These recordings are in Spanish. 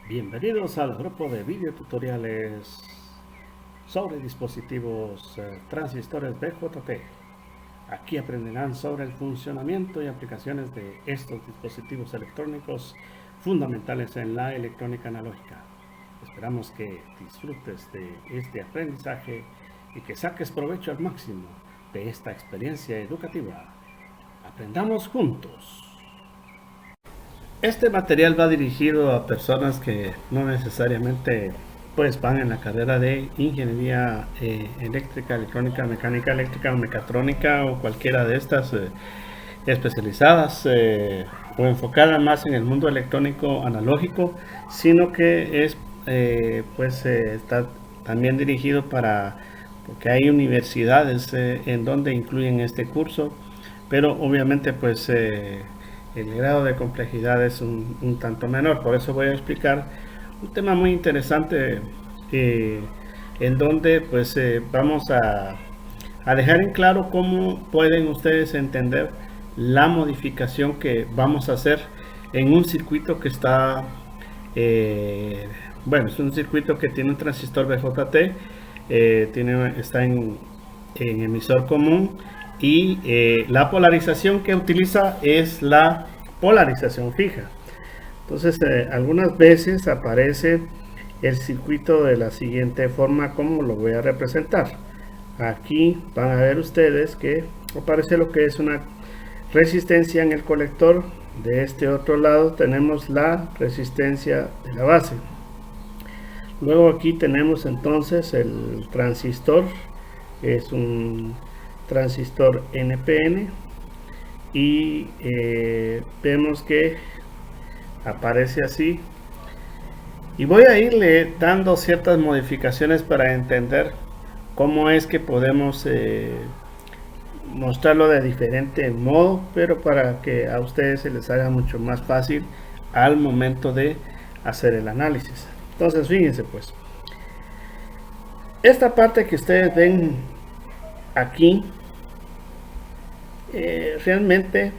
Bienvenidos al grupo de videotutoriales sobre dispositivos transistores BJT. Aquí aprenderán sobre el funcionamiento y aplicaciones de estos dispositivos electrónicos fundamentales en la electrónica analógica. Esperamos que disfrutes de este aprendizaje y que saques provecho al máximo de esta experiencia educativa. Aprendamos juntos. Este material va dirigido a personas que no necesariamente pues van en la carrera de ingeniería eléctrica, electrónica, mecánica eléctrica o mecatrónica o cualquiera de estas especializadas o enfocadas más en el mundo electrónico analógico, sino que es está también dirigido porque hay universidades en donde incluyen este curso, pero obviamente el grado de complejidad es un tanto menor. Por eso voy a explicar un tema muy interesante en donde vamos a dejar en claro cómo pueden ustedes entender la modificación que vamos a hacer en un circuito que está es un circuito que tiene un transistor BJT, está en emisor común y la polarización que utiliza es la polarización fija. Entonces algunas veces aparece el circuito de la siguiente forma, como lo voy a representar. Aquí van a ver ustedes que aparece lo que es una resistencia en el colector. De este otro lado tenemos la resistencia de la base. Luego aquí tenemos entonces el transistor, es un transistor NPN, y vemos que aparece así, y voy a irle dando ciertas modificaciones para entender cómo es que podemos mostrarlo de diferente modo, pero para que a ustedes se les haga mucho más fácil al momento de hacer el análisis. Entonces fíjense, pues esta parte que ustedes ven aquí realmente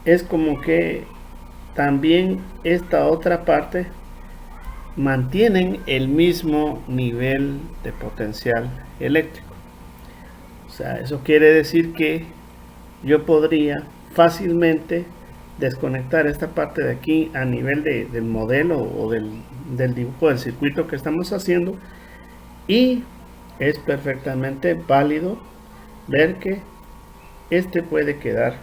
es como que también esta otra parte mantienen el mismo nivel de potencial eléctrico. O sea, eso quiere decir que yo podría fácilmente desconectar esta parte de aquí a nivel del modelo o del dibujo del circuito que estamos haciendo, y es perfectamente válido ver que este puede quedar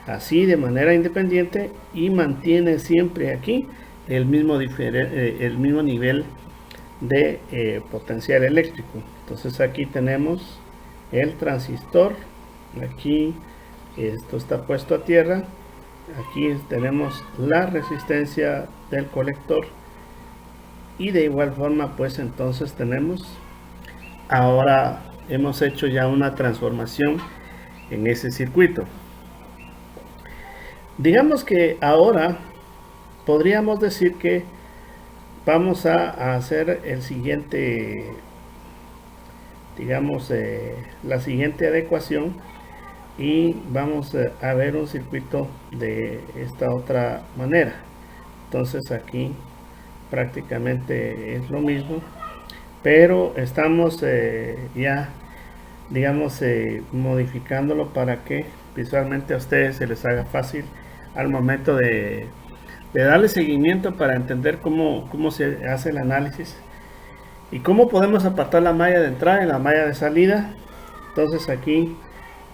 así de manera independiente y mantiene siempre aquí el mismo nivel de potencial eléctrico. Entonces aquí tenemos el transistor, aquí esto está puesto a tierra, aquí tenemos la resistencia del colector, y de igual forma pues entonces tenemos, ahora hemos hecho ya una transformación en ese circuito. Digamos que ahora podríamos decir que vamos a hacer el siguiente, digamos, la siguiente adecuación, y vamos a ver un circuito de esta otra manera. Entonces aquí prácticamente es lo mismo, pero estamos ya, digamos, modificándolo para que visualmente a ustedes se les haga fácil al momento de darle seguimiento, para entender cómo se hace el análisis y cómo podemos apartar la malla de entrada y la malla de salida. Entonces aquí,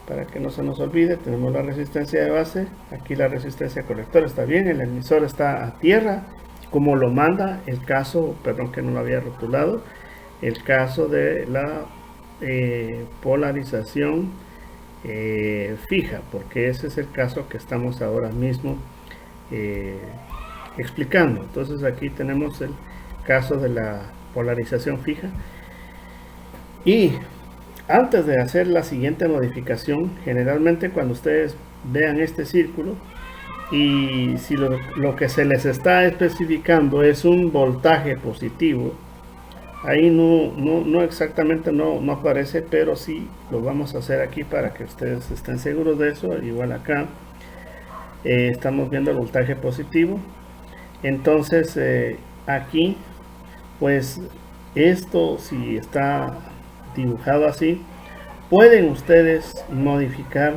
para que no se nos olvide, tenemos la resistencia de base, aquí la resistencia colector está bien, el emisor está a tierra como lo manda el caso, perdón que no lo había rotulado, el caso de la polarización fija, porque ese es el caso que estamos ahora mismo explicando. Entonces aquí tenemos el caso de la polarización fija, y antes de hacer la siguiente modificación, generalmente cuando ustedes vean este círculo y si lo que se les está especificando es un voltaje positivo, ahí no exactamente no aparece, pero sí lo vamos a hacer aquí para que ustedes estén seguros de eso. Igual acá estamos viendo el voltaje positivo. Entonces aquí, pues esto, si está dibujado así, pueden ustedes modificar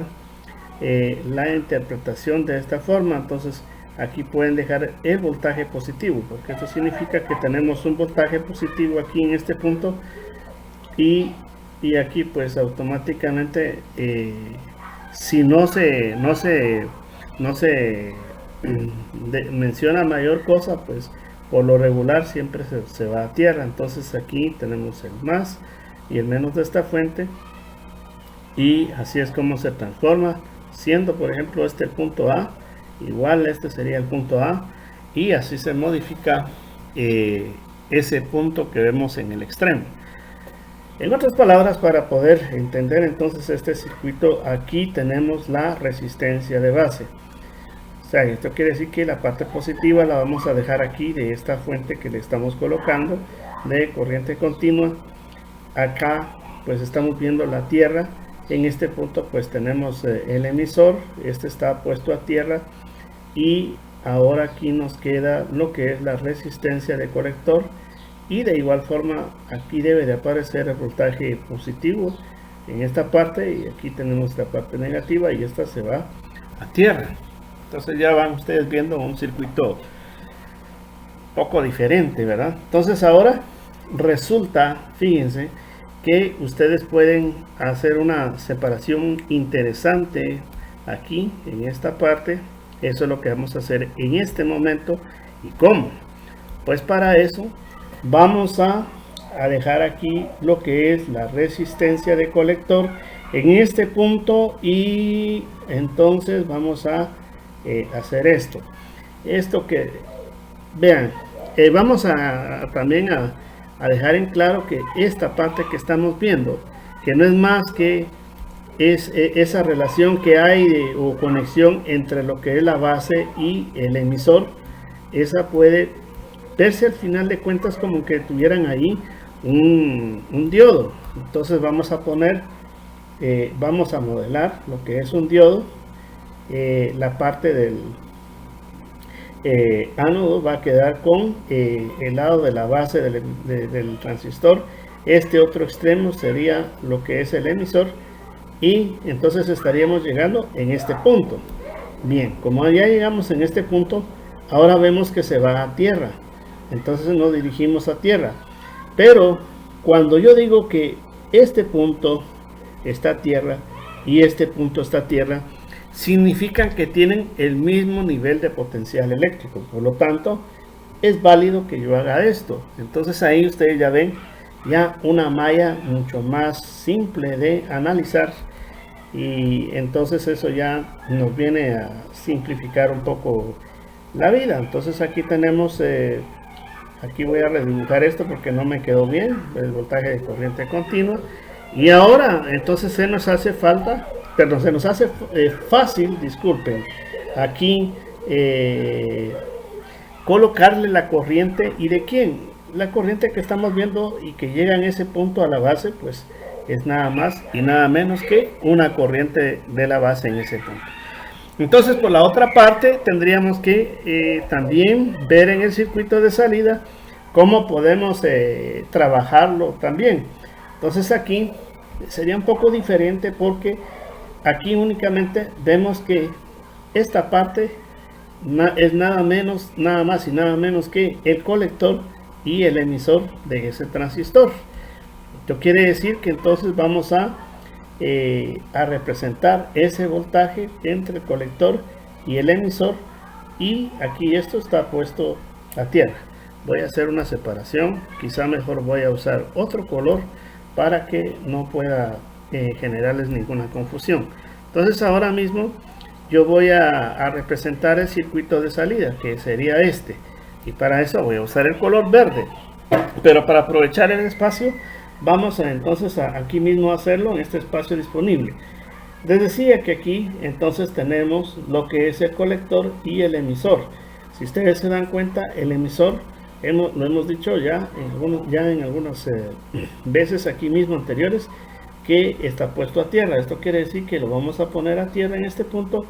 la interpretación de esta forma. Entonces aquí pueden dejar el voltaje positivo, porque esto significa que tenemos un voltaje positivo aquí en este punto, y aquí pues automáticamente si no se menciona mayor cosa, pues por lo regular siempre se va a tierra. Entonces aquí tenemos el más y el menos de esta fuente, y así es como se transforma, siendo por ejemplo este el punto A, igual este sería el punto A, y así se modifica ese punto que vemos en el extremo. En otras palabras, para poder entender entonces este circuito, aquí tenemos la resistencia de base. O sea, esto quiere decir que la parte positiva la vamos a dejar aquí de esta fuente que le estamos colocando de corriente continua. Acá pues estamos viendo la tierra. En este punto pues tenemos el emisor, este está puesto a tierra, y ahora aquí nos queda lo que es la resistencia de colector, y de igual forma aquí debe de aparecer el voltaje positivo en esta parte, y aquí tenemos la parte negativa, y esta se va a tierra. Entonces ya van ustedes viendo un circuito poco diferente, ¿verdad? Entonces ahora resulta, fíjense, que ustedes pueden hacer una separación interesante aquí en esta parte. Eso es lo que vamos a hacer en este momento. ¿Y cómo? Pues para eso vamos a dejar aquí lo que es la resistencia de colector en este punto, y entonces vamos a hacer esto que vean, vamos a también a dejar en claro que esta parte que estamos viendo, que no es más que esa relación que hay o conexión entre lo que es la base y el emisor, esa puede verse al final de cuentas como que tuvieran ahí un diodo. Entonces vamos a poner, vamos a modelar lo que es un diodo. La parte del ánodo va a quedar con el lado de la base del transistor. Este otro extremo sería lo que es el emisor, y entonces estaríamos llegando en este punto. Bien, como ya llegamos en este punto, ahora vemos que se va a tierra, entonces nos dirigimos a tierra. Pero cuando yo digo que este punto está a tierra y este punto está a tierra, significan que tienen el mismo nivel de potencial eléctrico. Por lo tanto, es válido que yo haga esto. Entonces ahí ustedes ya ven ya una malla mucho más simple de analizar, y entonces eso ya nos viene a simplificar un poco la vida. Entonces aquí tenemos, aquí voy a redibujar esto porque no me quedó bien el voltaje de corriente continua, y ahora entonces se nos hace fácil, disculpen, aquí colocarle la corriente. ¿Y de quién? La corriente que estamos viendo y que llega en ese punto a la base, pues es nada más y nada menos que una corriente de la base en ese punto. Entonces, por la otra parte, tendríamos que también ver en el circuito de salida cómo podemos trabajarlo también. Entonces aquí sería un poco diferente, porque aquí únicamente vemos que esta parte es nada más y nada menos que el colector y el emisor de ese transistor. Esto quiere decir que entonces vamos a representar ese voltaje entre el colector y el emisor, y aquí esto está puesto a tierra. Voy a hacer una separación, quizá mejor voy a usar otro color para que no pueda generarles ninguna confusión. Entonces ahora mismo yo voy a representar el circuito de salida, que sería este, y para eso voy a usar el color verde. Pero para aprovechar el espacio, vamos a entonces aquí mismo hacerlo en este espacio disponible. Les decía que aquí entonces tenemos lo que es el colector y el emisor. Si ustedes se dan cuenta, el emisor lo hemos dicho ya en algunas veces aquí mismo anteriores, que está puesto a tierra. Esto quiere decir que lo vamos a poner a tierra en este punto,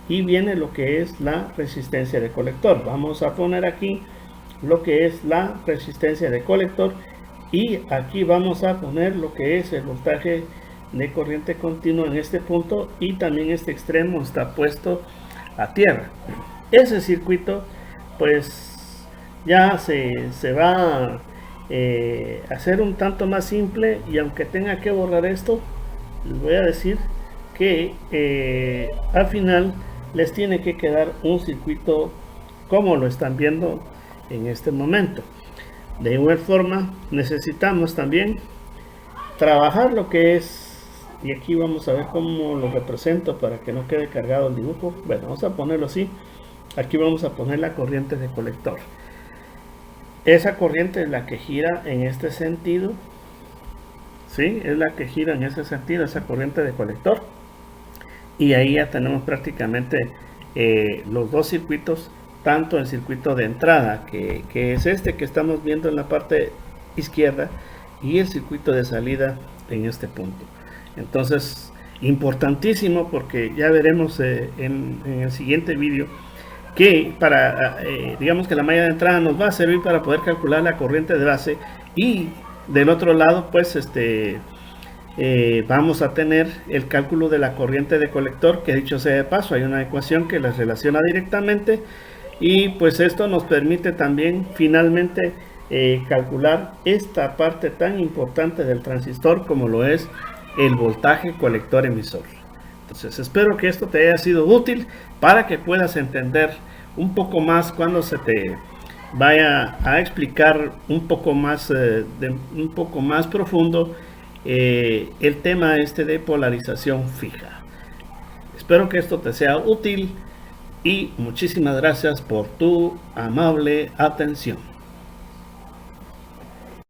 y viene lo que es la resistencia de colector. Vamos a poner aquí lo que es la resistencia de colector, y aquí vamos a poner lo que es el voltaje de corriente continua en este punto, y también este extremo está puesto a tierra. Ese circuito pues ya se va a hacer un tanto más simple, y aunque tenga que borrar esto, les voy a decir que al final les tiene que quedar un circuito como lo están viendo en este momento. De igual forma necesitamos también trabajar lo que es, y aquí vamos a ver cómo lo represento para que no quede cargado el dibujo. Bueno, vamos a ponerlo así. Aquí vamos a poner la corriente de colector. Esa corriente es la que gira en este sentido, ¿sí? Es la que gira en ese sentido, esa corriente de colector. Y ahí ya tenemos prácticamente los dos circuitos, tanto el circuito de entrada, que es este que estamos viendo en la parte izquierda, y el circuito de salida en este punto. Entonces, importantísimo, porque ya veremos en el siguiente vídeo que digamos que la malla de entrada nos va a servir para poder calcular la corriente de base, y del otro lado pues vamos a tener el cálculo de la corriente de colector, que dicho sea de paso hay una ecuación que las relaciona directamente, y pues esto nos permite también finalmente calcular esta parte tan importante del transistor como lo es el voltaje colector emisor. Entonces espero que esto te haya sido útil para que puedas entender un poco más cuando se te vaya a explicar un poco más profundo el tema de polarización fija. Espero que esto te sea útil y muchísimas gracias por tu amable atención.